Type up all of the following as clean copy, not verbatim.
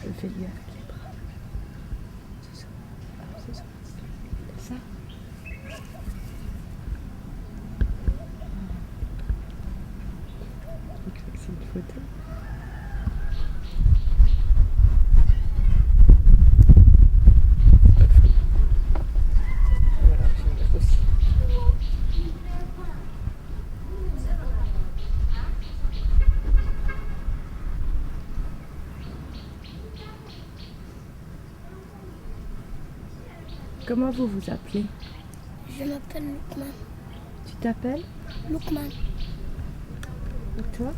le fais lui avec les bras. C'est ça. Ah, c'est ça. Ça. C'est une photo. Voilà, j'aime aussi. Comment vous vous appelez? Je m'appelle Loukman. Tu t'appelles? Loukman. Et toi?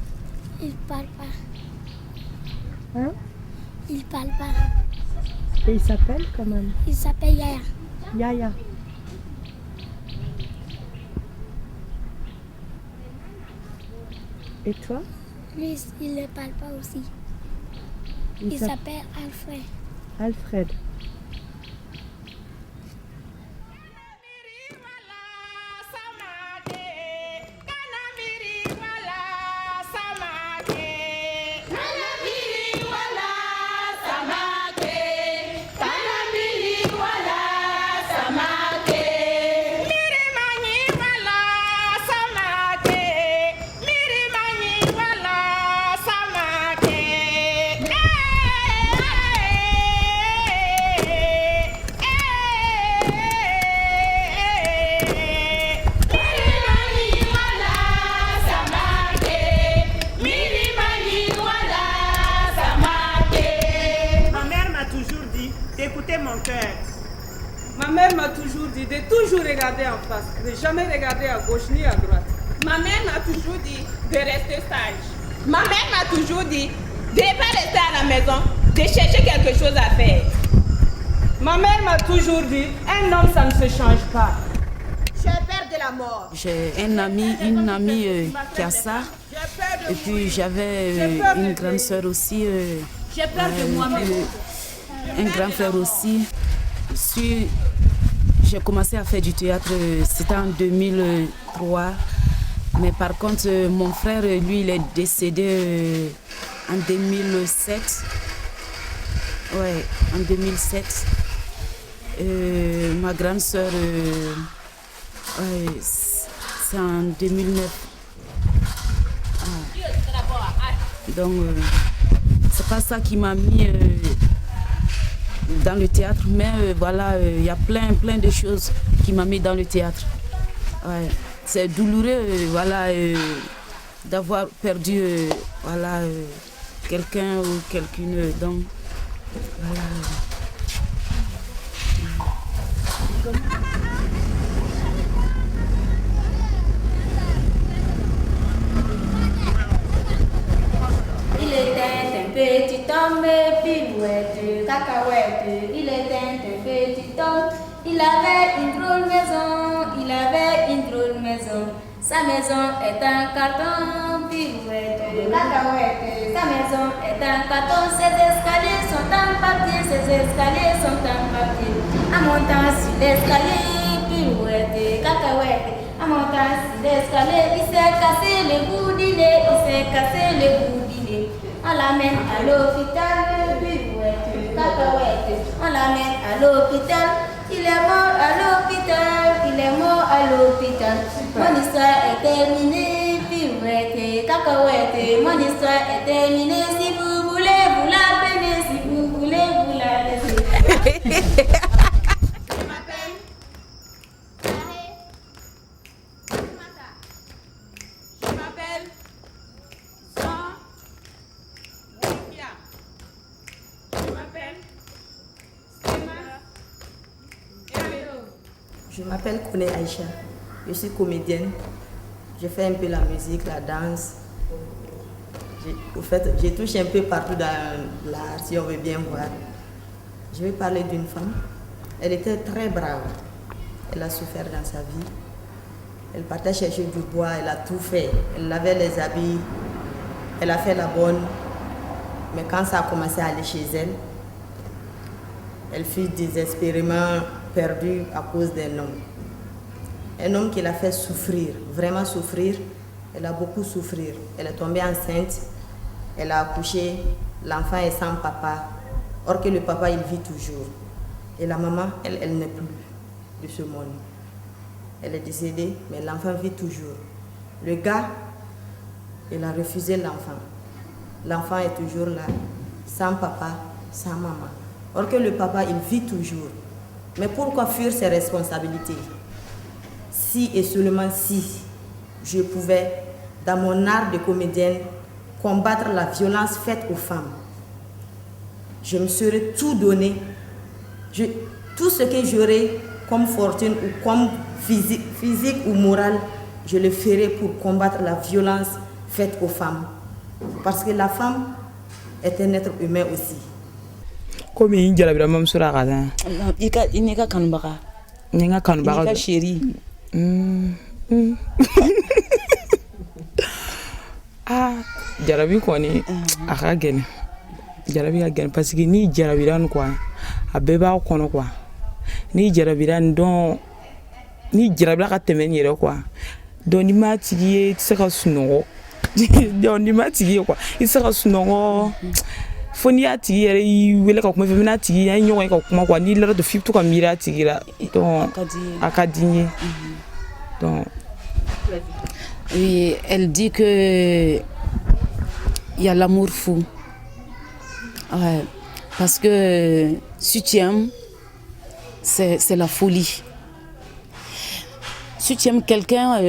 Il parle pas. Hein? Il parle pas. Et il s'appelle quand même? Il s'appelle Yaya. Yaya. Et toi? Lui, il ne parle pas aussi. Il s'appelle Alfred. Alfred. Écoutez mon cœur. Ma mère m'a toujours dit de toujours regarder en face, de jamais regarder à gauche ni à droite. Ma mère m'a toujours dit de rester sage. Ma mère m'a toujours dit de ne pas rester à la maison, de chercher quelque chose à faire. Ma mère m'a toujours dit, un homme ça ne se change pas. J'ai peur de la mort. J'ai une amie qui a ça. Et puis j'avais une grande soeur aussi. J'ai peur de moi-même. Un grand frère aussi. J'ai commencé à faire du théâtre, c'était en 2003. Mais par contre, mon frère, lui, il est décédé en 2007. Ouais, en 2007. Ma grande sœur, c'est en 2009. Donc, c'est pas ça qui m'a mis dans le théâtre, mais voilà, il y a plein de choses qui m'ont mis dans le théâtre. Ouais. C'est douloureux, voilà, d'avoir perdu, voilà, quelqu'un ou quelqu'une. Donc, voilà. Il était un petit homme, pirouette, cacahuète. Il était un petit homme, il avait une drôle maison, il avait une drôle maison. Sa maison est un carton, pirouette, cacahuète. Sa maison est un carton, ses escaliers sont en papier, ses escaliers sont en papier. En montant sur l'escalier, pirouette, cacahuète. En montant sur l'escalier, il s'est cassé le bout du nez, il s'est cassé le bout du nez. On l'amène à l'hôpital, pirouette, cacahuète. On l'amène à l'hôpital, il est mort à l'hôpital, il est mort à l'hôpital. Mon histoire est terminée, pirouette, cacahuète. Mon histoire est terminée, si vous voulez, vous la prenez, si vous voulez, vous la laissez. Je m'appelle Kone Aïcha, je suis comédienne, je fais un peu la musique, la danse. Au fait, je touche un peu partout dans l'art, si on veut bien voir. Je vais parler d'une femme, elle était très brave, elle a souffert dans sa vie. Elle partait chercher du bois, elle a tout fait, elle lavait les habits, elle a fait la bonne. Mais quand ça a commencé à aller chez elle, elle fut désespérément perdue à cause d'un homme. Un homme qui l'a fait souffrir, vraiment souffrir. Elle a beaucoup souffert. Elle est tombée enceinte, elle a accouché, l'enfant est sans papa. Or que le papa, il vit toujours. Et la maman, elle n'est plus de ce monde. Elle est décédée, mais l'enfant vit toujours. Le gars, il a refusé l'enfant. L'enfant est toujours là, sans papa, sans maman. Or que le papa, il vit toujours. Mais pourquoi fuir ses responsabilités? Si et seulement si je pouvais, dans mon art de comédienne, combattre la violence faite aux femmes, je me serais tout donné. Tout ce que j'aurais comme fortune ou comme physique ou morale, je le ferai pour combattre la violence faite aux femmes. Parce que la femme est un être humain aussi. Comme il y a la même chose à dire. Il n'est qu'à Kanbara. Il n'est qu'à Kanbara. Il n'est qu'à chérie. Ah, jarabi quoi ni a ka gɛlɛn jarabi ka gɛlɛn parce que ni jarabira nin quoi a bɛɛ b'a kɔnɔ quoi ni jarabira nin dɔn ni jarabira ka tɛmɛ nin yɛrɛ quoi donc ni m'a tigi ye i tɛ se ka sunɔgɔ donc ni m'a tigi ye quoi i tɛ se ka sunɔgɔ fo n'i y'a tigi yɛrɛ y'i wele ka kuma fɛ n'a tigi an ye ɲɔgɔn ye ka kuma quoi n'i lara don f'i bɛ to ka miiri a tigi la donc a ka di n ye donc. Oui, elle dit que il y a l'amour fou. Ouais, parce que si tu aimes, c'est la folie. Si tu aimes quelqu'un,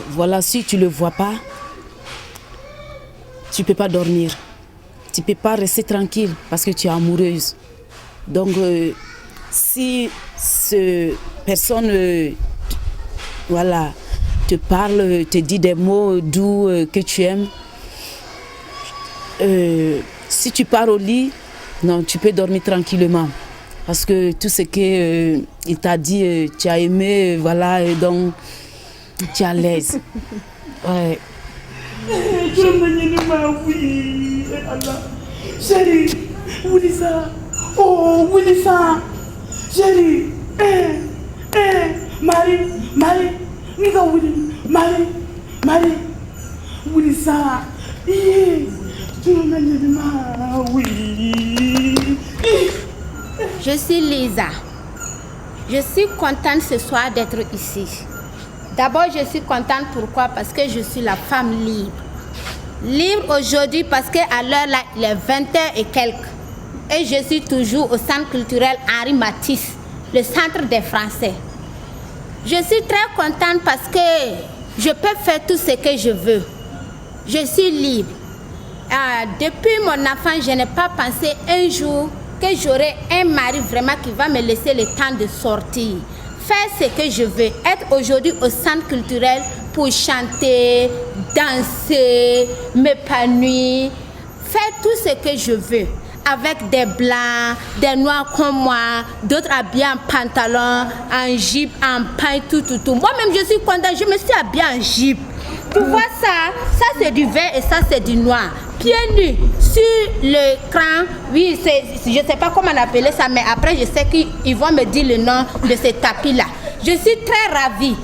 voilà, si tu le vois pas, tu peux pas dormir. Tu peux pas rester tranquille parce que tu es amoureuse. Donc, si cette personne, voilà, te parle, te dit des mots doux que tu aimes, si tu pars au lit, non, tu peux dormir tranquillement. Parce que tout ce qu'il t'a dit, tu as aimé, voilà, et donc tu es à l'aise. Ouais. Chérie, Wilisa, oh Wilisa, chérie, Marie, Mika Willy, Marie, Wilisa, Je suis Lisa. Je suis contente ce soir d'être ici. D'abord, je suis contente pourquoi? Parce que je suis la femme libre. Libre aujourd'hui parce qu'à l'heure là, il est 20h et quelques. Et je suis toujours au centre culturel Henri Matisse, le centre des Français. Je suis très contente parce que je peux faire tout ce que je veux. Je suis libre. Depuis mon enfant, je n'ai pas pensé un jour que j'aurai un mari vraiment qui va me laisser le temps de sortir. Faire ce que je veux. Être aujourd'hui au centre culturel pour chanter, danser, m'épanouir. Faire tout ce que je veux. Avec des blancs, des noirs comme moi, d'autres habillés en pantalon, en jupe, en paille, tout. Moi-même, je suis contente, je me suis habillée en jupe. Tu vois ça c'est du vert et ça c'est du noir. Pieds nus sur l'écran, oui, je ne sais pas comment on appelle ça, mais après je sais qu'ils vont me dire le nom de ce tapis-là. Je suis très ravie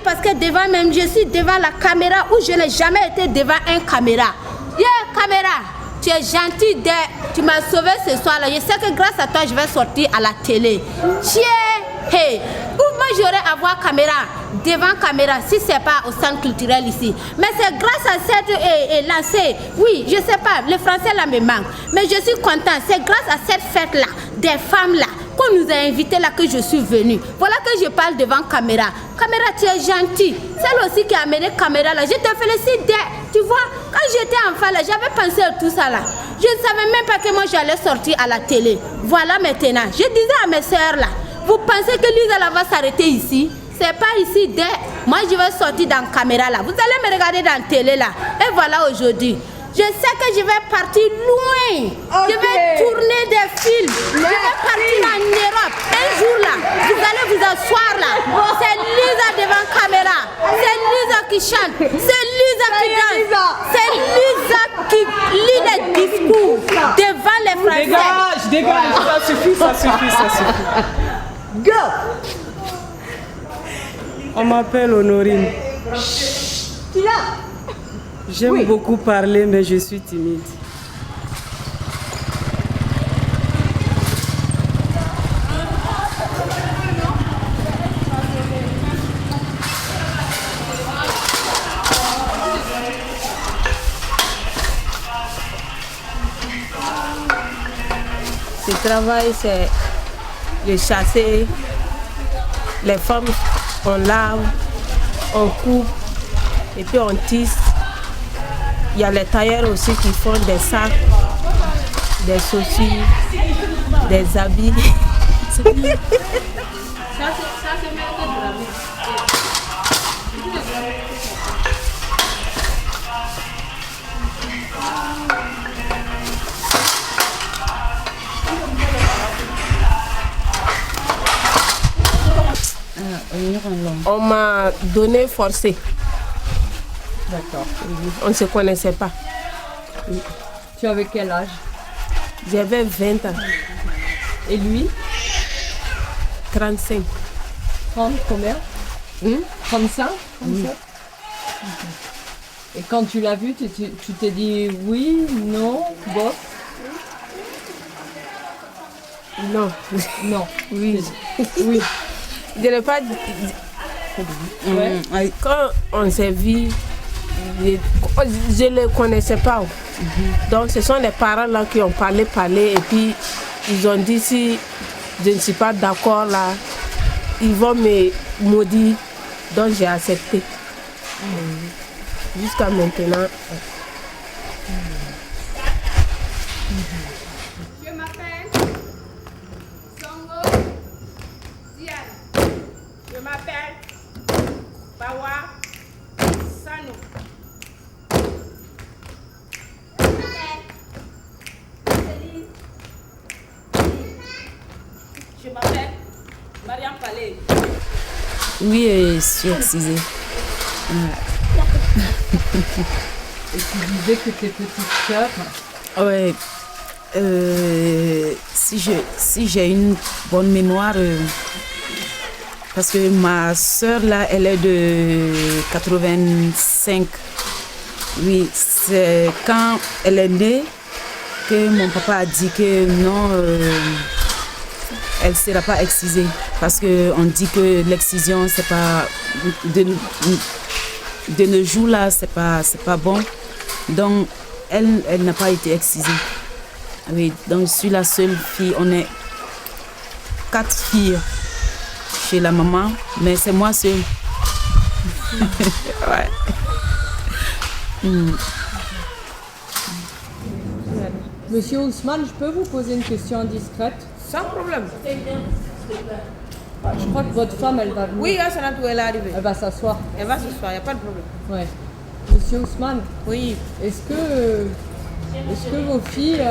parce que devant même, je suis devant la caméra où je n'ai jamais été devant une caméra. Caméra, tu es gentil, tu m'as sauvé ce soir-là. Je sais que grâce à toi, je vais sortir à la télé. Hey, moi j'aurais à voir caméra, devant caméra, si c'est pas au centre culturel ici. Mais c'est grâce à cette lancée, oui, je sais pas, le français là me manque. Mais je suis contente, c'est grâce à cette fête-là, des femmes-là, qu'on nous a invités là que je suis venue. Voilà que je parle devant caméra. Caméra, tu es gentille. Celle aussi qui a amené caméra là, je te félicite. Tu vois, quand j'étais enfant là, j'avais pensé à tout ça là. Je ne savais même pas que moi j'allais sortir à la télé. Voilà maintenant, je disais à mes soeurs là, vous pensez que Lisa là va s'arrêter ici? C'est pas ici. Moi je vais sortir dans la caméra là. Vous allez me regarder dans la télé là. Et voilà aujourd'hui. Je sais que je vais partir loin. Okay. Je vais tourner des films. Je vais partir en Europe. Un jour là, vous allez vous asseoir là. C'est Lisa devant la caméra. C'est Lisa qui chante. C'est Lisa qui danse. C'est Lisa qui lit les discours devant les Français. Dégage. Ça suffit. Go! On m'appelle Honorine. Qui là? J'aime beaucoup parler, mais je suis timide. Ce travail, c'est de chasser. Les femmes, on lave, on coupe et puis on tisse. Il y a les tailleurs aussi qui font des sacs, des chaussures, des habits. C'est bien. On m'a donné forcé. D'accord. On ne se connaissait pas. Tu avais quel âge? J'avais 20 ans. Et lui? 35. 30 combien? 35? Oui. Et quand tu l'as vu, tu t'es dit oui, non, bof? Non. Non. Oui. Oui. Je n'ai pas dit. Ouais. Quand on s'est vu, je ne les connaissais pas. Donc ce sont les parents là qui ont parlé et puis ils ont dit si je ne suis pas d'accord là, ils vont me maudire. Donc j'ai accepté. Jusqu'à maintenant. Je m'appelle Songo Diane. Je m'appelle Bawa Sano. Je m'appelle Mariam Palais. Oui, je suis excisée. Et tu disais que tes petites sœurs... Ouais. Si j'ai une bonne mémoire, parce que ma sœur là, elle est de 85. Oui, c'est quand elle est née que mon papa a dit que non, elle ne sera pas excisée. Parce qu'on dit que l'excision, c'est pas... De nos jours là, c'est pas bon. Donc, elle n'a pas été excisée. Oui, donc je suis la seule fille. On est 4 filles chez la maman, mais c'est moi seule. Ouais. Monsieur Ousmane, je peux vous poser une question indiscrète? Sans problème. Je crois que votre femme, elle va venir. Oui, elle est arrivée. Elle va s'asseoir. Elle va s'asseoir, il n'y a pas de problème. Ouais. Monsieur Ousmane. Oui. Est-ce que vos filles...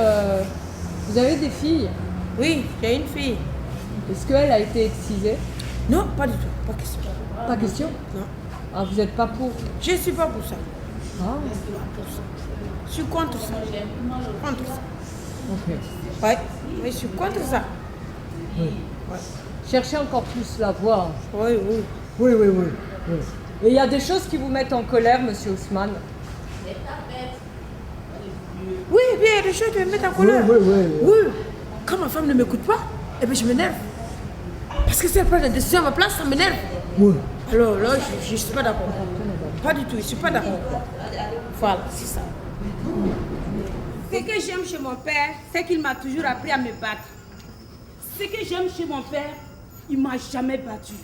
vous avez des filles? Oui, j'ai une fille. Est-ce qu'elle a été excisée? Non, pas du tout. Pas question. Pas question? Non. Ah, vous n'êtes pas pour? Je ne suis pas pour ça. Ah. Je suis contre ça. Contre ça. Ok. Ouais, mais je suis contre ça. Oui. Ouais. Cherchez encore plus la voix. Oui, oui. Oui, oui, oui. Oui. Et il y a des choses qui vous mettent en colère, monsieur Ousmane? Oui, bien, il y a des choses qui me mettent en colère. Oui, oui, oui. Oui. Quand ma femme ne m'écoute pas, eh bien, je m'énerve. Parce que si elle prend des décisions à ma place, ça m'énerve. Oui. Alors là, je ne suis pas d'accord. Pas du tout, je ne suis pas d'accord. Voilà, c'est ça. Ce que j'aime chez mon père, c'est qu'il m'a toujours appris à me battre. Ce que j'aime chez mon père, il ne m'a jamais battu.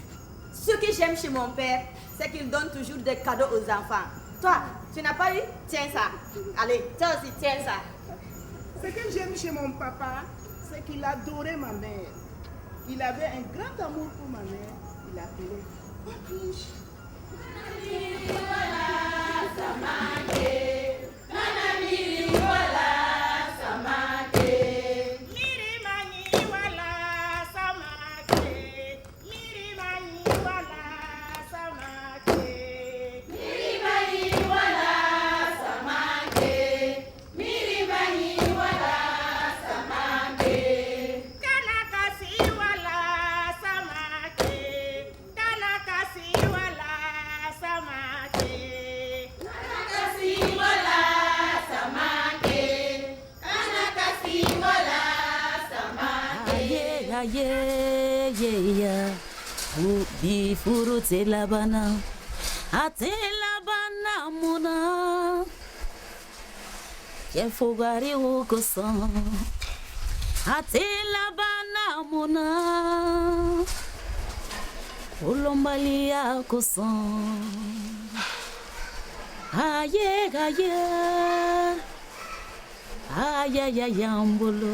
Ce que j'aime chez mon père, c'est qu'il donne toujours des cadeaux aux enfants. Toi, tu n'as pas eu? Tiens ça. Allez, toi aussi, tiens ça. Ce que j'aime chez mon papa, c'est qu'il adorait ma mère. Il avait un grand amour pour ma mère. Il l'appelait Papiche. Furu telabana, atelabana muna, yefugari ukosan, Atela bana mona Kolombalia kosan Aye aye Aye aye ambolo